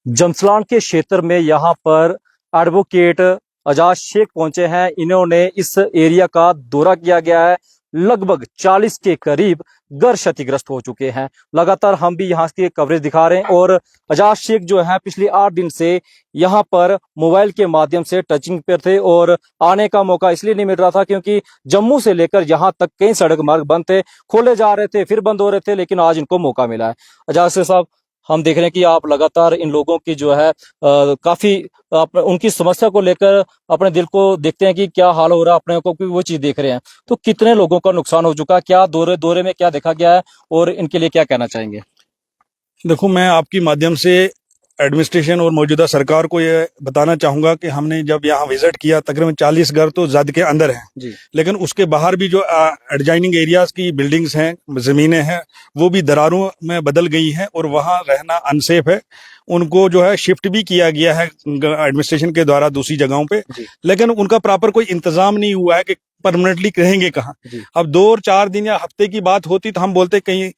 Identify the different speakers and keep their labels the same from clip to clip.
Speaker 1: जमसलान के क्षेत्र में यहाँ पर एडवोकेट अजाज शेख पहुंचे हैं। इन्होंने इस एरिया का दौरा किया गया है। लगभग 40 के करीब घर क्षतिग्रस्त हो चुके हैं। लगातार हम भी यहाँ की कवरेज दिखा रहे हैं और अजाज शेख जो है पिछले 8 दिन से यहाँ पर मोबाइल के माध्यम से टचिंग पर थे और आने का मौका इसलिए नहीं मिल रहा था क्योंकि जम्मू से लेकर यहाँ तक कई सड़क मार्ग बंद थे, खोले जा रहे थे फिर बंद हो रहे थे, लेकिन आज इनको मौका मिला है। अजाज शेख साहब, हम देख रहे हैं कि आप लगातार इन लोगों की जो है काफी उनकी समस्या को लेकर अपने दिल को देखते हैं कि क्या हाल हो रहा है अपने को, वो चीज देख रहे हैं। तो कितने लोगों का नुकसान हो चुका है, क्या दौरे दौरे में क्या देखा गया है और इनके लिए क्या कहना चाहेंगे?
Speaker 2: देखो, मैं आपकी माध्यम से एडमिनिस्ट्रेशन और मौजूदा सरकार को ये बताना चाहूंगा कि हमने जब यहाँ विजिट किया तकरीबन 40 घर तो जद के अंदर हैं
Speaker 1: जी।
Speaker 2: लेकिन उसके बाहर भी जो एडजाइनिंग एरियाज की बिल्डिंग्स हैं, जमीनें हैं, वो भी दरारों में बदल गई हैं और वहाँ रहना अनसेफ है। उनको जो है शिफ्ट भी किया गया है एडमिनिस्ट्रेशन के द्वारा दूसरी जगहों पे, लेकिन उनका प्रॉपर कोई इंतजाम नहीं हुआ है कि परमानेंटली रहेंगे कहाँ। अब 2 और 4 दिन या हफ्ते की बात होती तो हम बोलते कहीं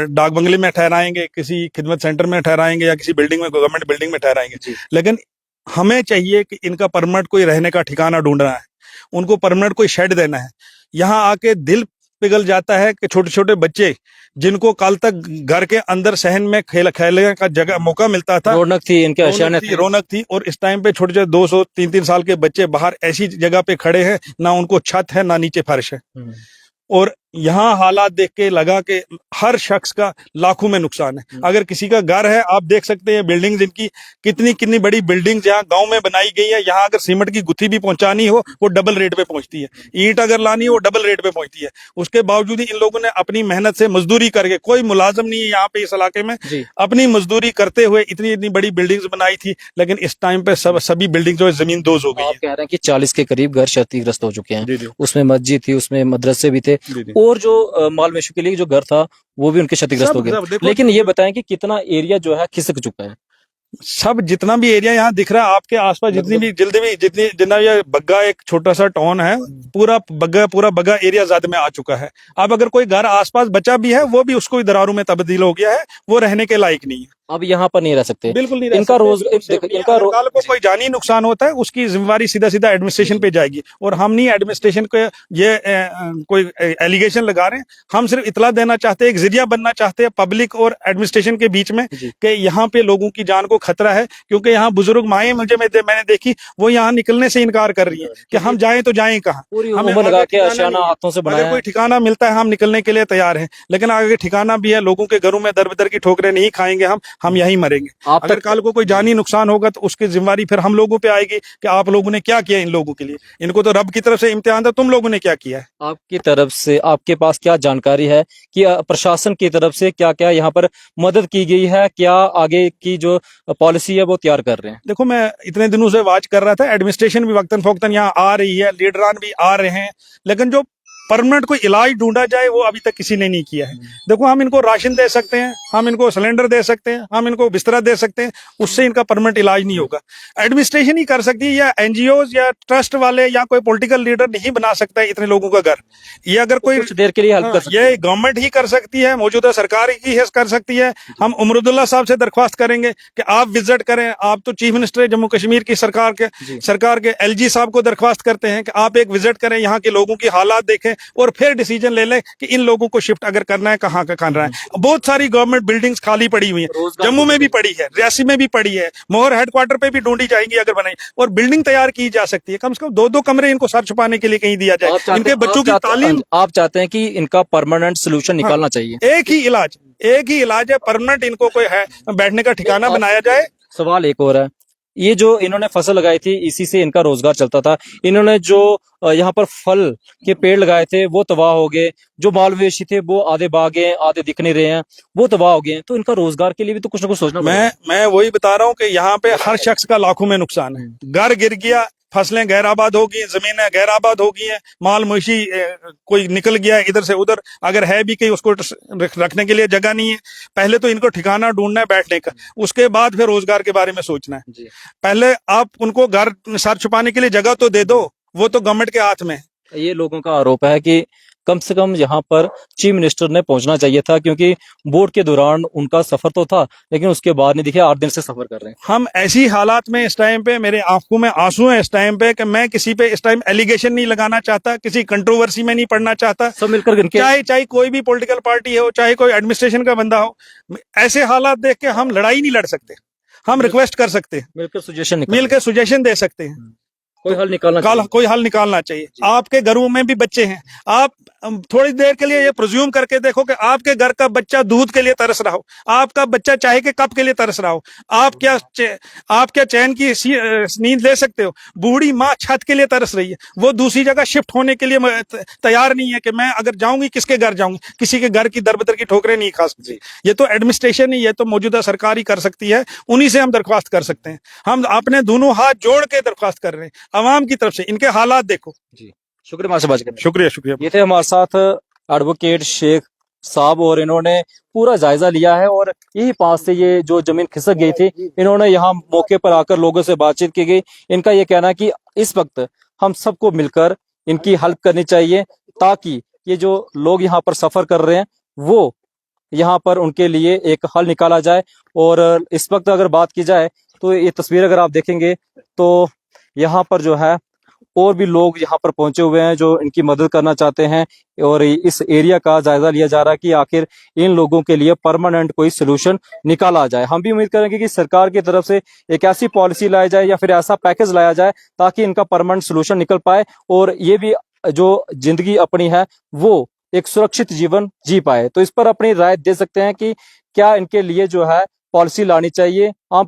Speaker 2: डाक बंगले में ठहराएंगे, किसी खिदमत सेंटर में ठहराएंगे या किसी बिल्डिंग में, गवर्नमेंट बिल्डिंग में ठहराएंगे। लेकिन हमें चाहिए कि इनका परमानेंट कोई रहने का ठिकाना ढूंढना है, उनको परमानेंट कोई शेड देना है। यहाँ आके दिल पिघल जाता है कि छोटे छोटे बच्चे जिनको कल तक घर के अंदर सहन में खेलने का जगह मौका मिलता था,
Speaker 1: रौनक थी, इनके आशियाने थे,
Speaker 2: रौनक थी, और इस टाइम पे छोटे छोटे 200-3-3 साल के बच्चे बाहर ऐसी जगह पे खड़े हैं, ना उनको छत है ना नीचे फर्श है। और यहाँ हालात देख के लगा कि हर शख्स का लाखों में नुकसान है। अगर किसी का घर है, आप देख सकते हैं बिल्डिंग जिनकी कितनी कितनी बड़ी बिल्डिंग यहाँ गांव में बनाई गई है, यहाँ अगर सीमेंट की गुत्थी भी पहुंचानी हो वो डबल रेट पे पहुंचती है, ईंट अगर लानी हो वो डबल रेट पे पहुंचती है। उसके बावजूद इन लोगों ने अपनी मेहनत से मजदूरी करके, कोई मुलाजिम नहीं है यहाँ पे इस इलाके में, अपनी मजदूरी करते हुए इतनी इतनी बड़ी बिल्डिंग बनाई थी। लेकिन इस टाइम पे सभी बिल्डिंग जो है जमीन दोज हो गई है।
Speaker 1: आप कह रहे हैं कि 40 के करीब घर क्षतिग्रस्त हो चुके हैं। उसमें मस्जिद थी, उसमें मदरसे भी थे और जो माल मवेशी के लिए जो घर था वो भी उनके क्षतिग्रस्त हो गए। लेकिन ये बताएं कि कितना एरिया जो है खिसक चुका है?
Speaker 2: सब जितना भी एरिया यहाँ दिख रहा है आपके आसपास, जितना ये बग्गा एक छोटा सा टाउन है, पूरा बग्गा एरिया ज्यादा में आ चुका है। अब अगर कोई घर आसपास बचा भी है वो भी उसको दरारों में तब्दील हो गया है, वो रहने के लायक नहीं है।
Speaker 1: अब यहाँ पर नहीं रह सकते,
Speaker 2: बिल्कुल नहीं
Speaker 1: इनका
Speaker 2: कल को कोई जानी नुकसान होता है उसकी जिम्मेवारी सीधा सीधा एडमिनिस्ट्रेशन पे जाएगी। और हम नहीं एडमिनिस्ट्रेशन को ये कोई एलिगेशन लगा रहे हैं, हम सिर्फ इतला देना चाहते हैं, एक जरिया बनना चाहते हैं पब्लिक और एडमिनिस्ट्रेशन के बीच में कि यहाँ पे लोगों की जान को खतरा है। क्योंकि यहाँ बुजुर्ग माएँ मैंने देखी, वो यहाँ निकलने से इनकार कर रही है कि हम जाएं तो जाएं कहाँ। हमें
Speaker 1: हाथों से
Speaker 2: अगर कोई ठिकाना मिलता है हम निकलने के लिए तैयार हैं, लेकिन अगर ठिकाना भी है, लोगों के घरों में दर बदर की ठोकरें नहीं खाएंगे हम यहीं मरेंगे। अगर कल को कोई जानी नुकसान होगा तो उसकी जिम्मेवारी फिर हम लोगों पे आएगी कि आप लोगों ने क्या किया इन लोगों के लिए। इनको तो रब की तरफ से इम्तिहान था, तुम लोगों ने क्या किया है।
Speaker 1: आपकी तरफ से, आपके पास क्या जानकारी है कि प्रशासन की तरफ से क्या क्या यहाँ पर मदद की गई है, क्या आगे की जो पॉलिसी है वो तैयार कर रहे हैं?
Speaker 2: देखो, मैं इतने दिनों से वाच कर रहा था, एडमिनिस्ट्रेशन भी वक्तन फोक्तन यहाँ आ रही है, लीडरान भी आ रहे हैं, लेकिन जो परमानेंट कोई इलाज ढूंढा जाए वो अभी तक किसी ने नहीं किया है। देखो, हम इनको राशन दे सकते हैं, हम इनको सिलेंडर दे सकते हैं, हम इनको बिस्तरा दे सकते हैं, उससे इनका परमानेंट इलाज नहीं होगा। एडमिनिस्ट्रेशन ही कर सकती है, या एनजीओज या ट्रस्ट वाले या कोई पॉलिटिकल लीडर नहीं बना सकता है इतने लोगों का घर। ये अगर कोई
Speaker 1: कुछ देर के लिए हेल्प कर सकती है,
Speaker 2: ये गवर्नमेंट ही कर सकती है, मौजूदा सरकार ही कर सकती है। हम उमरुद्दुल्ला साहब से दरख्वास्त करेंगे कि आप विजिट करें। आप तो चीफ मिनिस्टर है जम्मू कश्मीर की सरकार के एलजी साहब को दरख्वास्त करते हैं कि आप एक विजिट करें, यहाँ के लोगों की हालात देखें और फिर डिसीजन ले लें कि इन लोगों को शिफ्ट अगर करना है कहाँ का करना है। बहुत सारी गवर्नमेंट बिल्डिंग्स खाली पड़ी हुई हैं, जम्मू में भी पड़ी है, रियासी में भी पड़ी है, मोहर हेडक्वार्टर पे भी ढूंढी जाएगी अगर बनाई, और बिल्डिंग तैयार की जा सकती है। कम से कम 2-2 कमरे इनको सर छुपाने के लिए कहीं दिया जाए। इनके बच्चों की तालीम,
Speaker 1: आप चाहते हैं कि इनका परमानेंट सोल्यूशन निकालना चाहिए।
Speaker 2: एक ही इलाज है, परमानेंट इनको कोई है बैठने का ठिकाना बनाया जाए।
Speaker 1: सवाल एक और है, ये जो इन्होंने फसल लगाई थी इसी से इनका रोजगार चलता था, इन्होंने जो यहाँ पर फल के पेड़ लगाए थे वो तबाह हो गए, जो माल मवेशी थे वो आधे भाग गए, आधे दिख नहीं रहे हैं, वो तबाह हो गए। तो इनका रोजगार के लिए भी तो कुछ ना कुछ सोचना।
Speaker 2: मैं वही बता रहा हूँ कि यहाँ पे हर शख्स का लाखों में नुकसान है। घर गिर गया, फसलें गैर आबाद हो गई, जमीनें गैर आबाद हो गई हैं, माल मवेशी कोई निकल गया इधर से उधर, अगर है भी कहीं उसको रखने के लिए जगह नहीं है। पहले तो इनको ठिकाना ढूंढना है बैठने का, उसके बाद फिर रोजगार के बारे में सोचना है। पहले आप उनको घर सर छुपाने के लिए जगह तो दे दो, वो तो गवर्नमेंट के हाथ में है।
Speaker 1: ये लोगों का आरोप है कि कम से कम यहाँ पर चीफ मिनिस्टर ने पहुंचना चाहिए था, क्योंकि वोट के दौरान उनका सफर तो था लेकिन उसके बाद नहीं दिखे, 8 दिन से सफर कर रहे हैं।
Speaker 2: हम ऐसी हालात में इस टाइम पे, मेरे आंखों में आंसू हैं इस टाइम पे, कि मैं किसी पे इस टाइम एलिगेशन नहीं लगाना चाहता, किसी कंट्रोवर्सी में नहीं पड़ना चाहता।
Speaker 1: सब मिलकर इनके
Speaker 2: चाहे कोई भी पॉलिटिकल पार्टी हो, चाहे कोई एडमिनिस्ट्रेशन का बंदा हो, ऐसे हालात देख के हम लड़ाई नहीं लड़ सकते, हम रिक्वेस्ट कर सकते हैं,
Speaker 1: मिलकर सुजेशन
Speaker 2: मिलकर सुजेशन दे सकते हैं।
Speaker 1: कोई हल निकालना चाहिए।
Speaker 2: कोई हल निकालना चाहिए। आपके घरों में भी बच्चे हैं, आप थोड़ी देर के लिए ये प्रोज्यूम करके देखो कि आपके घर का बच्चा दूध के लिए तरस रहा हो, आपका बच्चा चाय के कप के लिए तरस रहा हो, आप क्या चैन की नींद ले सकते हो? बूढ़ी माँ छत के लिए तरस रही है, वो दूसरी जगह शिफ्ट होने के लिए तैयार नहीं है कि मैं अगर जाऊंगी किसके घर जाऊंगी, किसी के घर की दरबदर की ठोकरें नहीं खा सकती। ये तो एडमिनिस्ट्रेशन ही, ये तो मौजूदा सरकार ही कर सकती है, उन्हीं से हम दरख्वास्त कर सकते हैं। हम अपने दोनों हाथ जोड़ के दरख्वास्त कर रहे हैं अवाम की तरफ से, इनके हालात देखो।
Speaker 1: जी, शुक्रिया हमारे से बात करने का।
Speaker 2: शुक्रिया।
Speaker 1: ये थे हमारे साथ एडवोकेट शेख साहब, और इन्होंने पूरा जायजा लिया है, और यही पास से ये जो जमीन खिसक गई थी, इन्होंने यहाँ मौके पर आकर लोगों से बातचीत की गई। इनका ये कहना है कि इस वक्त हम सबको मिलकर इनकी हेल्प करनी चाहिए, ताकि ये जो लोग यहाँ पर सफर कर रहे हैं वो यहाँ पर उनके लिए एक हल निकाला जाए। और इस वक्त अगर बात की जाए तो ये तस्वीर अगर आप देखेंगे तो यहाँ पर जो है और भी लोग यहाँ पर पहुंचे हुए हैं जो इनकी मदद करना चाहते हैं, और इस एरिया का जायजा लिया जा रहा है कि आखिर इन लोगों के लिए परमानेंट कोई सोल्यूशन निकाला जाए। हम भी उम्मीद करेंगे कि सरकार की तरफ से एक ऐसी पॉलिसी लाई जाए या फिर ऐसा पैकेज लाया जाए ताकि इनका परमानेंट सोल्यूशन निकल पाए, और ये भी जो जिंदगी अपनी है वो एक सुरक्षित जीवन जी पाए। तो इस पर अपनी राय दे सकते हैं कि क्या इनके लिए जो है पॉलिसी लानी चाहिए। आम